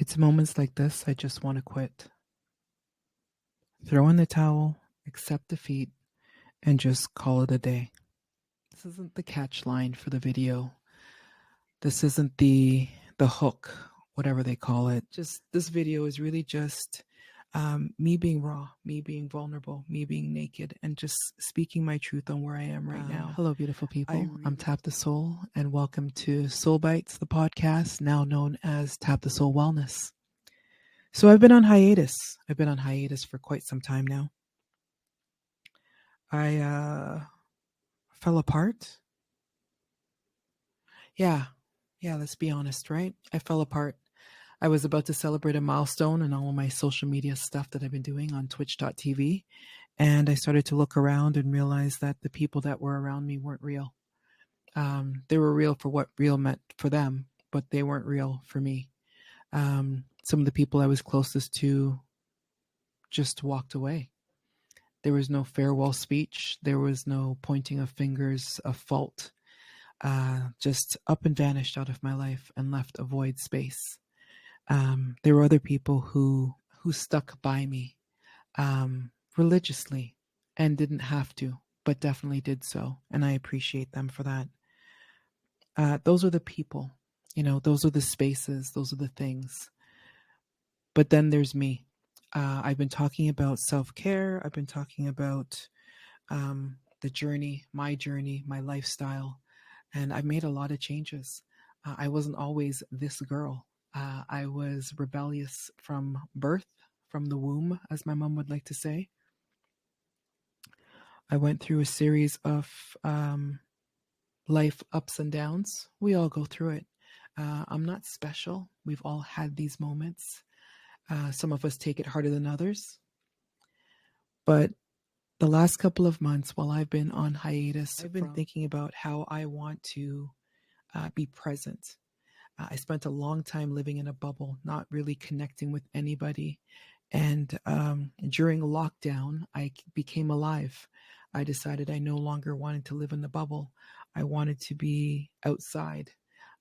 It's moments like this I just want to quit. Throw in the towel, accept defeat, and just call it a day. This isn't the catch line for the video. This isn't the hook, whatever they call it. Just this video is really just me being raw, me being vulnerable, me being naked, and just speaking my truth on where I am right now. Hello, beautiful people. I'm TaptheSoul, and welcome to Soul Bites, the podcast, now known as TaptheSoul Wellness. So I've been on hiatus. I've been on hiatus for quite some time now. I fell apart. Yeah, let's be honest, right? I fell apart. I was about to celebrate a milestone in all of my social media stuff that I've been doing on twitch.tv. And I started to look around and realize that the people that were around me weren't real. They were real for what real meant for them, but they weren't real for me. Some of the people I was closest to just walked away. There was no farewell speech. There was no pointing of fingers of fault. Just up and vanished out of my life and left a void space. There were other people who stuck by me religiously and didn't have to, but definitely did so. And I appreciate them for that. Those are the people, those are the spaces, those are the things. But then there's me. I've been talking about self-care. I've been talking about the journey, my lifestyle. And I've made a lot of changes. I wasn't always this girl. I was rebellious from birth, from the womb, as my mom would like to say. I went through a series of life ups and downs. We all go through it. I'm not special. We've all had these moments. Some of us take it harder than others. But the last couple of months, while I've been on hiatus, I've been thinking about how I want to be present. I spent a long time living in a bubble, not really connecting with anybody. And during lockdown, I became alive. I decided I no longer wanted to live in the bubble. I wanted to be outside.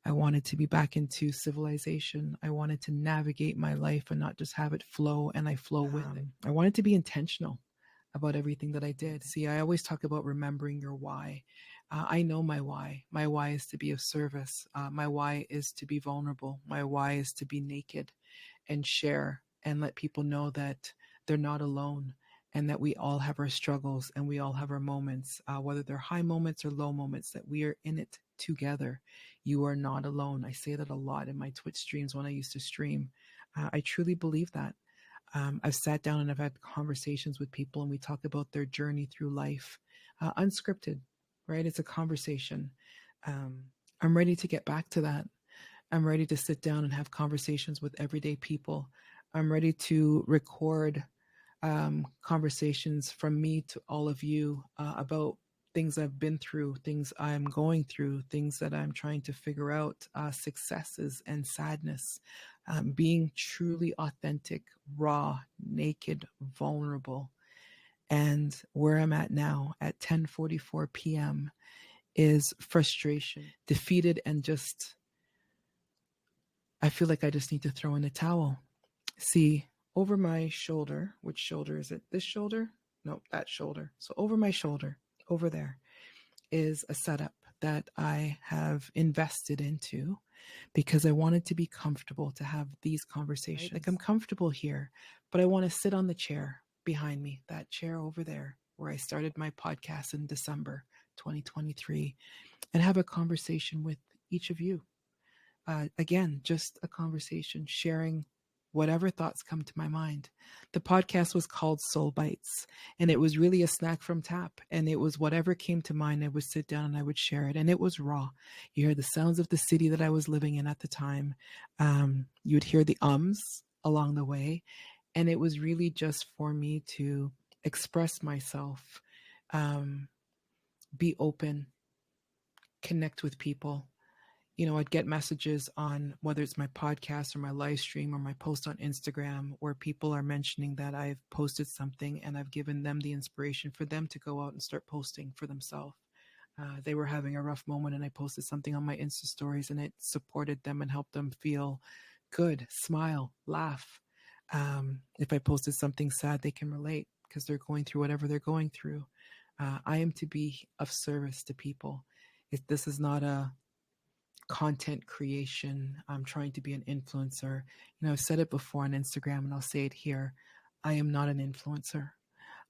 I wanted to be back into civilization. I wanted to navigate my life and not just have it flow, and I flow with it. I wanted to be intentional about everything that I did. See, I always talk about remembering your why. I know my why. My why is to be of service. My why is to be vulnerable. My why is to be naked and share and let people know that they're not alone and that we all have our struggles and we all have our moments, whether they're high moments or low moments, that we are in it together. You are not alone. I say that a lot in my Twitch streams when I used to stream. I truly believe that. I've sat down and I've had conversations with people and we talk about their journey through life, unscripted, right? It's a conversation. I'm ready to get back to that. I'm ready to sit down and have conversations with everyday people. I'm ready to record conversations from me to all of you about things I've been through, things I'm going through, things that I'm trying to figure out, successes and sadness, being truly authentic, raw, naked, vulnerable. And where I'm at now at 10:44 p.m. is frustration, defeated, and just, I feel like I just need to throw in the towel. See, over my shoulder, which shoulder is it? This shoulder? No, that shoulder. So over my shoulder, over there, is a setup that I have invested into because I wanted to be comfortable to have these conversations. Right? Like, I'm comfortable here, but I want to sit on the chair behind me, that chair over there where I started my podcast in December 2023, and have a conversation with each of you. Again, just a conversation, sharing whatever thoughts come to my mind. The podcast was called Soul Bites, and it was really a snack from Tap. And it was whatever came to mind, I would sit down and I would share it. And it was raw. You hear the sounds of the city that I was living in at the time. You would hear the ums along the way. And it was really just for me to express myself, be open, connect with people. I'd get messages on whether it's my podcast or my live stream or my post on Instagram where people are mentioning that I've posted something and I've given them the inspiration for them to go out and start posting for themselves. They were having a rough moment and I posted something on my Insta stories and it supported them and helped them feel good, smile, laugh. If I posted something sad, they can relate because they're going through whatever they're going through. I am to be of service to people. This is not a content creation. I'm trying to be an influencer. I've said it before on Instagram and I'll say it here. I am not an influencer.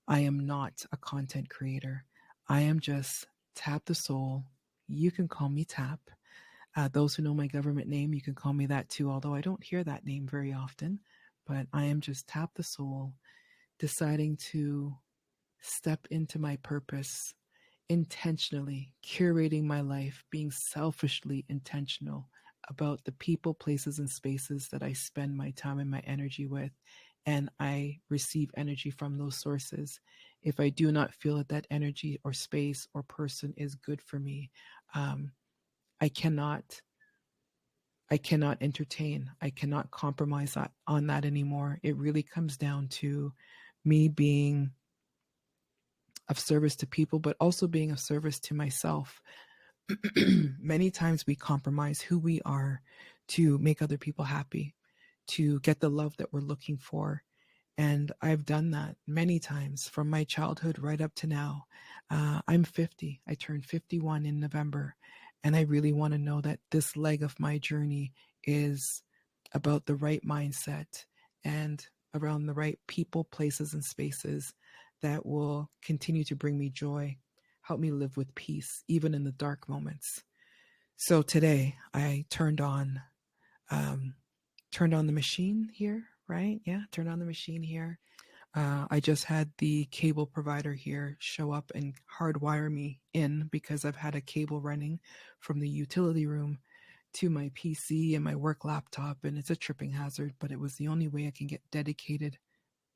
I am not a content creator. I am just TaptheSoul. You can call me Tap. Those who know my government name, you can call me that too, although I don't hear that name very often. But I am just TaptheSoul, deciding to step into my purpose intentionally, curating my life, being selfishly intentional about the people, places, and spaces that I spend my time and my energy with. And I receive energy from those sources. If I do not feel that that energy or space or person is good for me, I cannot entertain. I cannot compromise on that anymore. It really comes down to me being of service to people, but also being of service to myself. Many times we compromise who we are to make other people happy, to get the love that we're looking for. And I've done that many times from my childhood right up to now. I'm 50. I turned 51 in November. And I really want to know that this leg of my journey is about the right mindset and around the right people, places, and spaces that will continue to bring me joy, help me live with peace, even in the dark moments. So today I turned on the machine here, right? Yeah, turned on the machine here. I just had the cable provider here show up and hardwire me in because I've had a cable running from the utility room to my PC and my work laptop, and it's a tripping hazard, but it was the only way I can get dedicated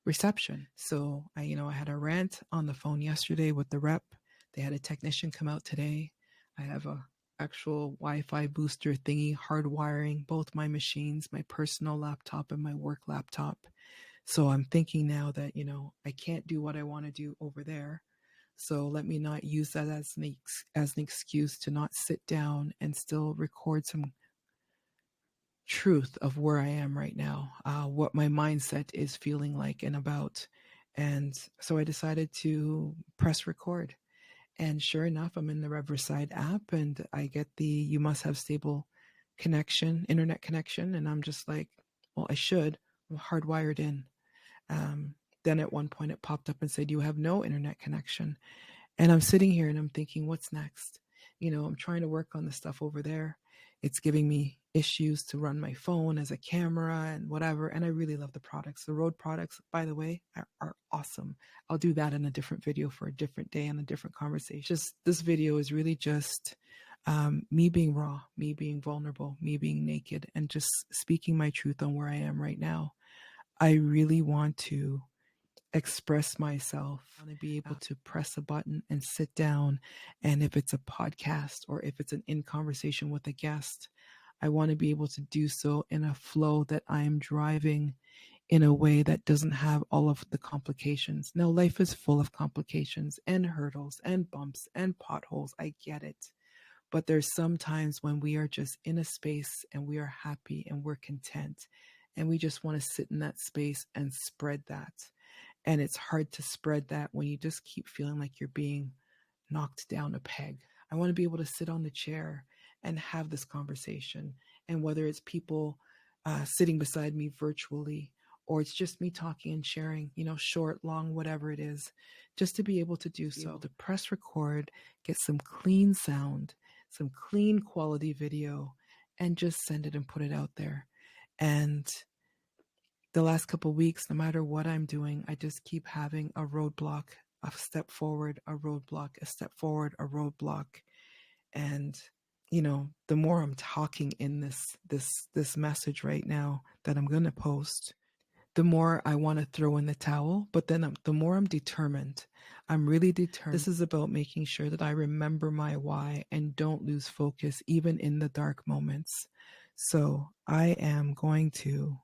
reception. So I had a rant on the phone yesterday with the rep. They had a technician come out today. I have a actual Wi-Fi booster thingy hardwiring both my machines, my personal laptop and my work laptop. So I'm thinking now that, I can't do what I want to do over there. So let me not use that as an excuse to not sit down and still record some truth of where I am right now, what my mindset is feeling like and about. And so I decided to press record. And sure enough, I'm in the Riverside app and I get the you must have stable internet connection. And I'm just like, well, I should. I'm hardwired in. Then at one point it popped up and said, you have no internet connection. And I'm sitting here and I'm thinking, what's next? I'm trying to work on the stuff over there. It's giving me issues to run my phone as a camera and whatever. And I really love the products. The Rode products, by the way, are awesome. I'll do that in a different video for a different day and a different conversation. This video is really just me being raw, me being vulnerable, me being naked, and just speaking my truth on where I am right now. I really want to express myself. I want to be able to press a button and sit down. And if it's a podcast or if it's an in conversation with a guest, I want to be able to do so in a flow that I'm driving in a way that doesn't have all of the complications. Now, life is full of complications and hurdles and bumps and potholes. I get it. But there's some times when we are just in a space and we are happy and we're content. And we just want to sit in that space and spread that. And it's hard to spread that when you just keep feeling like you're being knocked down a peg. I want to be able to sit on the chair and have this conversation. And whether it's people sitting beside me virtually, or it's just me talking and sharing, short, long, whatever it is, just to be able to do so, to press record, get some clean sound, some clean quality video, and just send it and put it out there. And the last couple of weeks, no matter what I'm doing, I just keep having a roadblock, a step forward, a roadblock, a step forward, a roadblock. And, the more I'm talking in this message right now that I'm going to post, the more I want to throw in the towel, but then the more I'm determined. I'm really determined. This is about making sure that I remember my why and don't lose focus, even in the dark moments. So I am going to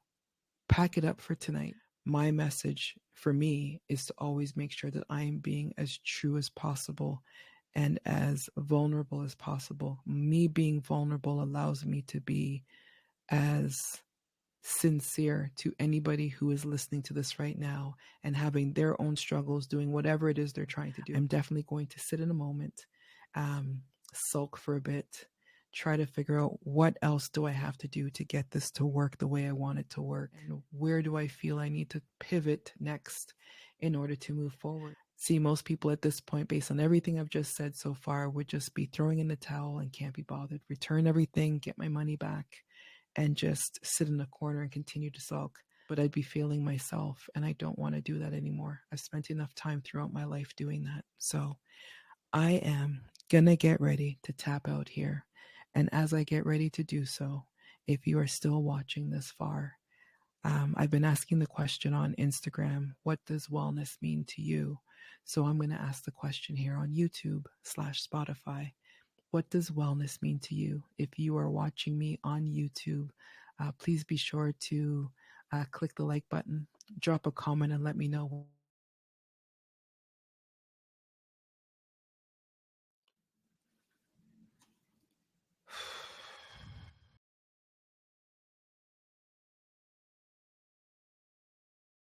pack it up for tonight. My message for me is to always make sure that I am being as true as possible and as vulnerable as possible. Me being vulnerable allows me to be as sincere to anybody who is listening to this right now and having their own struggles doing whatever it is they're trying to do. I'm definitely going to sit in a moment, sulk for a bit, try to figure out what else do I have to do to get this to work the way I want it to work, and where do I feel I need to pivot next in order to move forward. See, most people at this point, based on everything I've just said so far, would just be throwing in the towel and can't be bothered. Return everything, get my money back, and just sit in a corner and continue to sulk. But I'd be failing myself, and I don't want to do that anymore. I've spent enough time throughout my life doing that. So I am going to get ready to tap out here. And as I get ready to do so, if you are still watching this far, I've been asking the question on Instagram, what does wellness mean to you? So I'm going to ask the question here on YouTube/Spotify. What does wellness mean to you? If you are watching me on YouTube, please be sure to click the like button, drop a comment, and let me know